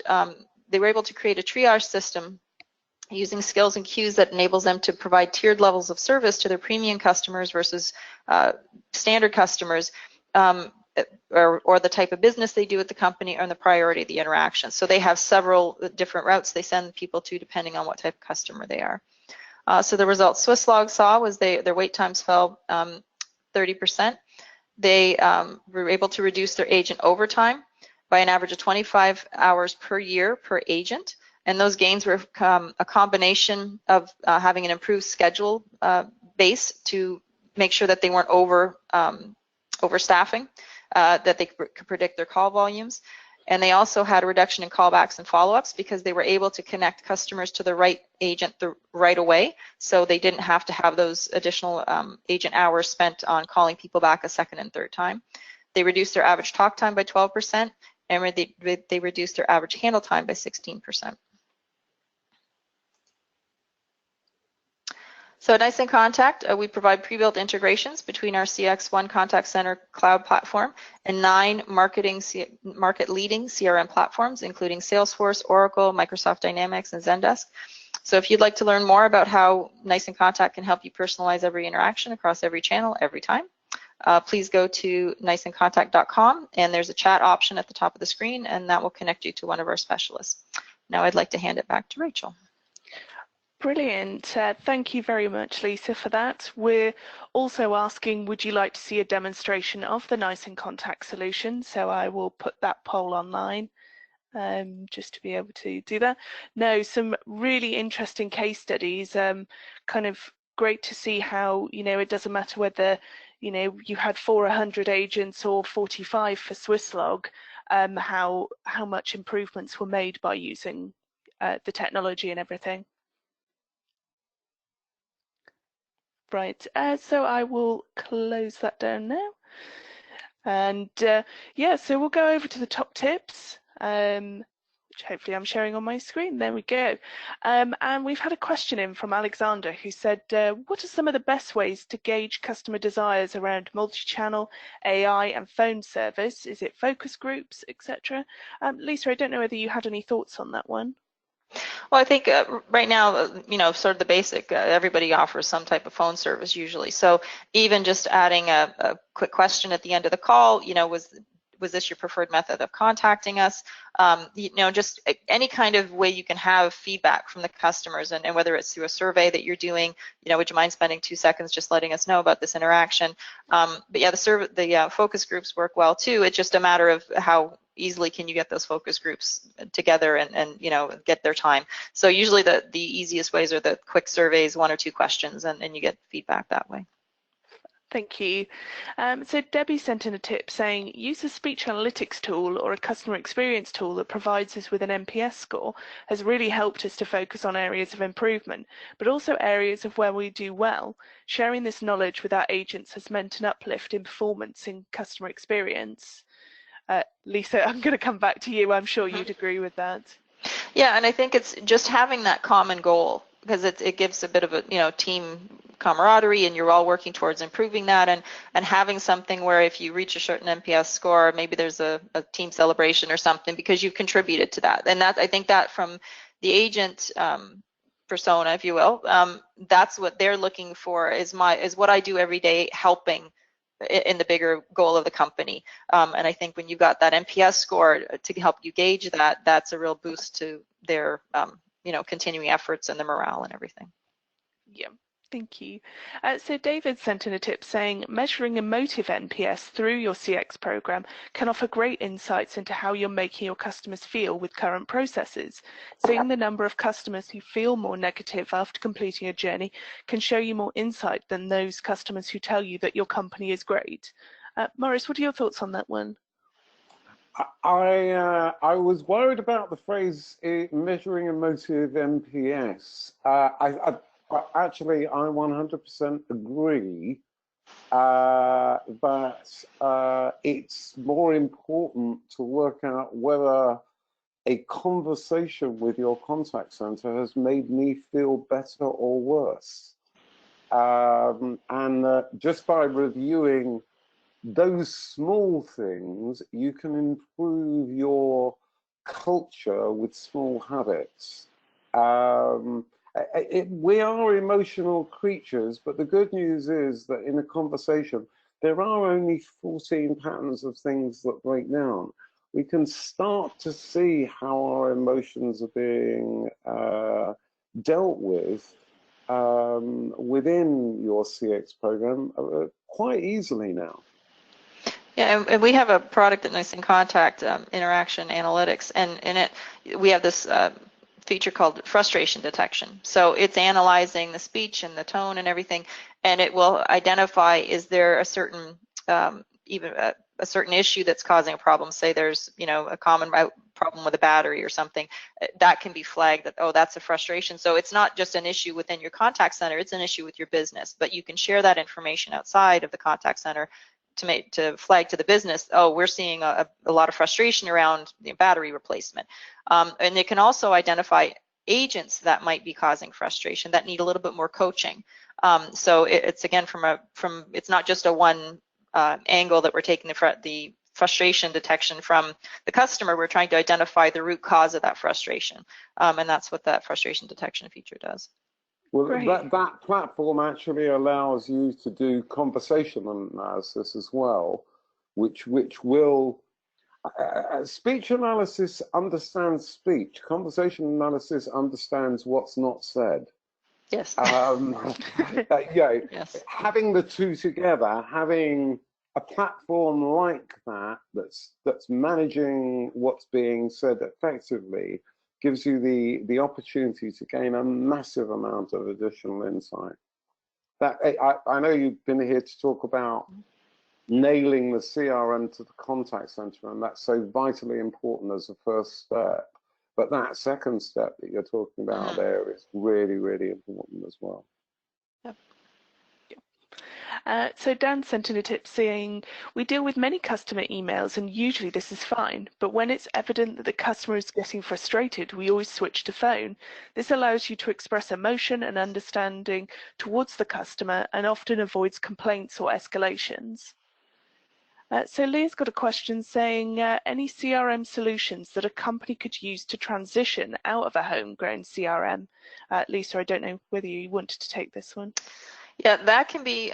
Speaker 3: they were able to create a triage system using skills and queues that enables them to provide tiered levels of service to their premium customers versus standard customers, or the type of business they do with the company, and the priority of the interaction. So they have several different routes they send people to depending on what type of customer they are. So the results Swisslog saw was their wait times fell 30%. They were able to reduce their agent overtime by an average of 25 hours per year per agent. And those gains were a combination of having an improved schedule base to make sure that they weren't overstaffing, that they could predict their call volumes. And they also had a reduction in callbacks and follow-ups because they were able to connect customers to the right agent right away. So they didn't have to have those additional agent hours spent on calling people back a second and third time. They reduced their average talk time by 12%, and they reduced their average handle time by 16%. So at Nice in Contact, we provide pre-built integrations between our CX1 Contact Center cloud platform and 9 market-leading CRM platforms, including Salesforce, Oracle, Microsoft Dynamics, and Zendesk. So if you'd like to learn more about how Nice in Contact can help you personalize every interaction across every channel, every time, please go to niceincontact.com, and there's a chat option at the top of the screen, and that will connect you to one of our specialists. Now I'd like to hand it back to Rachel.
Speaker 1: Brilliant. Thank you very much, Lisa, for that. We're also asking, would you like to see a demonstration of the Nice in Contact solution? So I will put that poll online just to be able to do that. No, some really interesting case studies, kind of great to see how, it doesn't matter whether, you had 400 agents or 45 for Swisslog, how much improvements were made by using the technology and everything. Right, so I will close that down now. And yeah, so we'll go over to the top tips. which hopefully I'm sharing on my screen. There we go. And we've had a question in from Alexander who said, what are some of the best ways to gauge customer desires around multi-channel, AI and phone service? Is it focus groups, etc.? Lisa, I don't know whether you had any thoughts on that one.
Speaker 3: Well, I think right now, sort of the basic, everybody offers some type of phone service usually. So even just adding a quick question at the end of the call, was this your preferred method of contacting us? Just any kind of way you can have feedback from the customers, and whether it's through a survey that you're doing, would you mind spending 2 seconds just letting us know about this interaction? But yeah, the focus groups work well too. It's just a matter of how easily can you get those focus groups together and get their time. So usually the easiest ways are the quick surveys, 1 or 2 questions, and you get feedback that way.
Speaker 1: Thank you. So Debbie sent in a tip saying, use a speech analytics tool or a customer experience tool that provides us with an NPS score has really helped us to focus on areas of improvement, but also areas of where we do well. Sharing this knowledge with our agents has meant an uplift in performance in customer experience. Lisa, I'm going to come back to you. I'm sure you'd agree with that.
Speaker 3: Yeah, and I think it's just having that common goal, because it gives a bit of a team camaraderie, and you're all working towards improving that, and having something where if you reach a certain NPS score, maybe there's a team celebration or something because you've contributed to that. And that, I think that from the agent persona, if you will, that's what they're looking for, is what I do every day, helping in the bigger goal of the company. And I think when you've got that NPS score to help you gauge that, that's a real boost to their continuing efforts and the morale and everything.
Speaker 1: Yeah, thank you. So David sent in a tip saying, measuring emotive NPS through your CX program can offer great insights into how you're making your customers feel with current processes. Seeing the number of customers who feel more negative after completing a journey can show you more insight than those customers who tell you that your company is great. Maurice, what are your thoughts on that one?
Speaker 2: I was worried about the phrase measuring emotive NPS. Actually, I 100% agree that it's more important to work out whether a conversation with your contact center has made me feel better or worse. Just by reviewing those small things, you can improve your culture with small habits. We are emotional creatures, but the good news is that in a conversation, there are only 14 patterns of things that break down. We can start to see how our emotions are being dealt with within your CX program quite easily now.
Speaker 3: Yeah, and we have a product at Nice in Contact, Interaction Analytics, and in it we have this feature called frustration detection. So it's analyzing the speech and the tone and everything, and it will identify, is there a certain even a certain issue that's causing a problem. Say there's a common problem with a battery or something, that can be flagged that, oh, that's a frustration. So it's not just an issue within your contact center, it's an issue with your business, but you can share that information outside of the contact center to flag to the business, oh, we're seeing a lot of frustration around the battery replacement. And it can also identify agents that might be causing frustration that need a little bit more coaching. So it's again it's not just a one angle that we're taking the frustration detection from the customer. We're trying to identify the root cause of that frustration, and that's what that frustration detection feature does.
Speaker 2: Well, that platform actually allows you to do conversational analysis as well, which will speech analysis understands speech. Conversation analysis understands what's not said.
Speaker 3: Yes.
Speaker 2: Yes. Having the two together, having a platform like that's managing what's being said effectively, gives you the opportunity to gain a massive amount of additional insight. That I know you've been here to talk about nailing the CRM to the contact center, and that's so vitally important as a first step. But that second step that you're talking about there is really, really important as well.
Speaker 1: Yep. So Dan sent in a tip saying, we deal with many customer emails and usually this is fine, but when it's evident that the customer is getting frustrated, we always switch to phone. This allows you to express emotion and understanding towards the customer and often avoids complaints or escalations. So Leah's got a question saying, any CRM solutions that a company could use to transition out of a homegrown CRM? Lisa, I don't know whether you wanted to take this one.
Speaker 3: Yeah, that can be,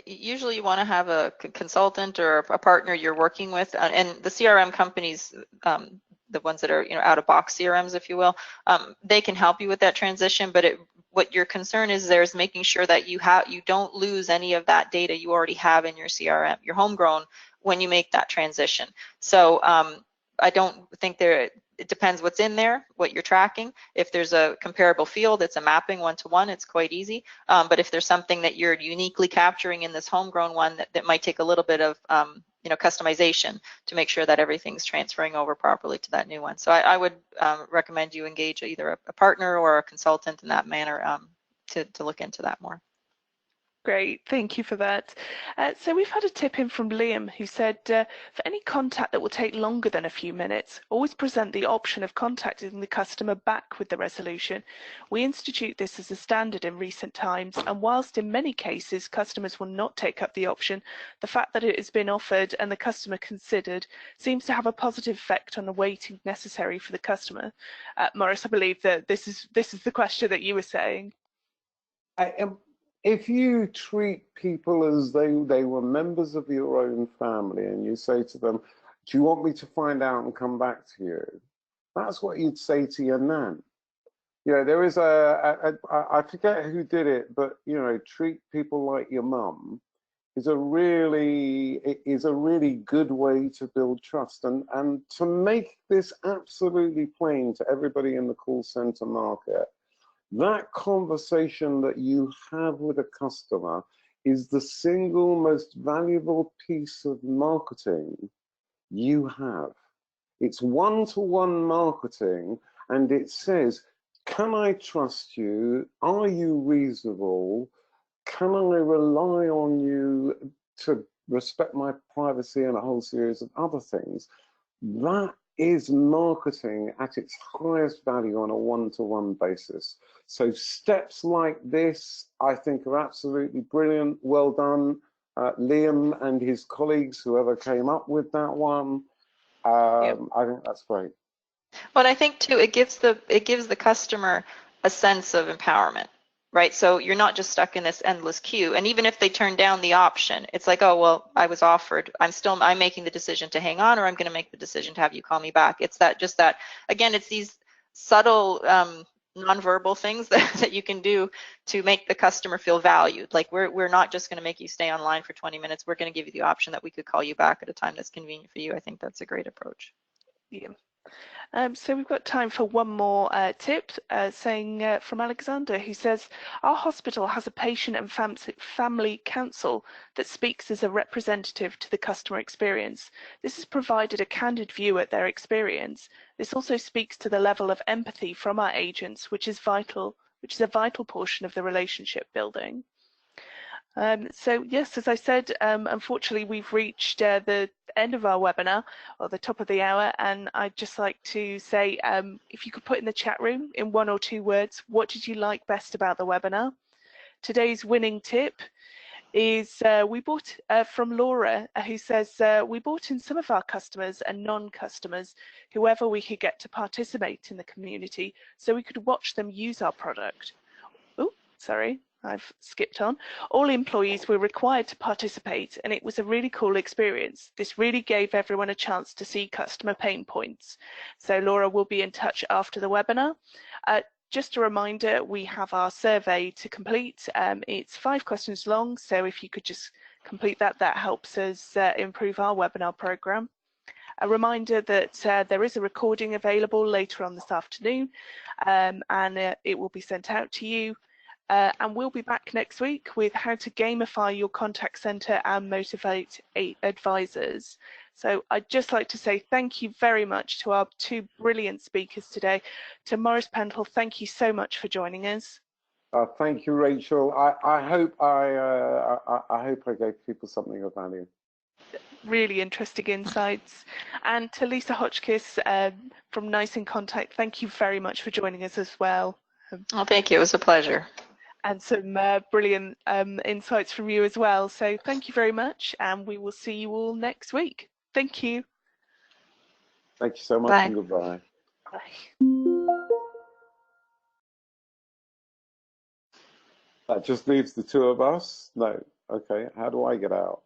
Speaker 3: usually you want to have a consultant or a partner you're working with, and the CRM companies, the ones that are, out-of-box CRMs, if you will, they can help you with that transition, but what your concern is there is making sure that you don't lose any of that data you already have in your CRM, your homegrown, when you make that transition. So I don't think it depends what's in there, what you're tracking. If there's a comparable field, it's a mapping one-to-one, it's quite easy. But if there's something that you're uniquely capturing in this homegrown one that might take a little bit of customization to make sure that everything's transferring over properly to that new one. So I would recommend you engage either a partner or a consultant in that manner to look into that more.
Speaker 1: Great, thank you for that. So we've had a tip in from Liam who said, for any contact that will take longer than a few minutes, always present the option of contacting the customer back with the resolution. We institute this as a standard in recent times, and whilst in many cases customers will not take up the option, the fact that it has been offered and the customer considered seems to have a positive effect on the waiting necessary for the customer. Maurice, I believe that this is the question that you were saying.
Speaker 2: If you treat people as they were members of your own family and you say to them, do you want me to find out and come back to you? That's what you'd say to your nan. There is I forget who did it, but treat people like your mum is a really good way to build trust. And to make this absolutely plain to everybody in the call center market, that conversation that you have with a customer is the single most valuable piece of marketing you have. It's one-to-one marketing, and it says, can I trust you? Are you reasonable? Can I rely on you to respect my privacy and a whole series of other things? That is marketing at its highest value on a one-to-one basis. So steps like this, I think, are absolutely brilliant. Well done, Liam and his colleagues, whoever came up with that one. I think that's great.
Speaker 3: But I think too, it gives the customer a sense of empowerment, right? So you're not just stuck in this endless queue. And even if they turn down the option, it's like, oh, well, I was offered, I'm making the decision to hang on, or I'm going to make the decision to have you call me back. It's that, again, it's these subtle nonverbal things that you can do to make the customer feel valued. Like we're not just going to make you stay online for 20 minutes. We're going to give you the option that we could call you back at a time that's convenient for you. I think that's a great approach.
Speaker 1: Yeah. So we've got time for one more tip, saying from Alexander, who says, our hospital has a patient and family council that speaks as a representative to the customer experience. This has provided a candid view at their experience. This also speaks to the level of empathy from our agents, which is a vital portion of the relationship building. So yes, as I said, unfortunately we've reached the end of our webinar, or the top of the hour, and I'd just like to say, if you could put in the chat room in 1 or 2 words, what did you like best about the webinar? Today's winning tip is we bought from Laura, who says, we bought in some of our customers and non-customers, whoever we could get to participate in the community, so we could watch them use our product. Oh, sorry. I've skipped on. All employees were required to participate, and it was a really cool experience. This really gave everyone a chance to see customer pain points. So Laura will be in touch after the webinar. Just a reminder, we have our survey to complete. It's 5 questions long, so if you could just complete that, that helps us improve our webinar program. A reminder that there is a recording available later on this afternoon, and it will be sent out to you. And we'll be back next week with how to gamify your contact center and motivate advisors. So I'd just like to say thank you very much to our 2 brilliant speakers today. To Maurice Pentle, thank you so much for joining us.
Speaker 2: Thank you, Rachel. I hope I hope I gave people something of value.
Speaker 1: Really interesting insights. And to Lisa Hotchkiss from Nice in Contact, thank you very much for joining us as well.
Speaker 3: Well, thank you. It was a pleasure.
Speaker 1: And some brilliant insights from you as well. So thank you very much, and we will see you all next week. Thank you.
Speaker 2: Thank you so much,
Speaker 3: Bye.
Speaker 2: and goodbye.
Speaker 1: Bye.
Speaker 2: That just leaves the two of us? No. Okay, how do I get out?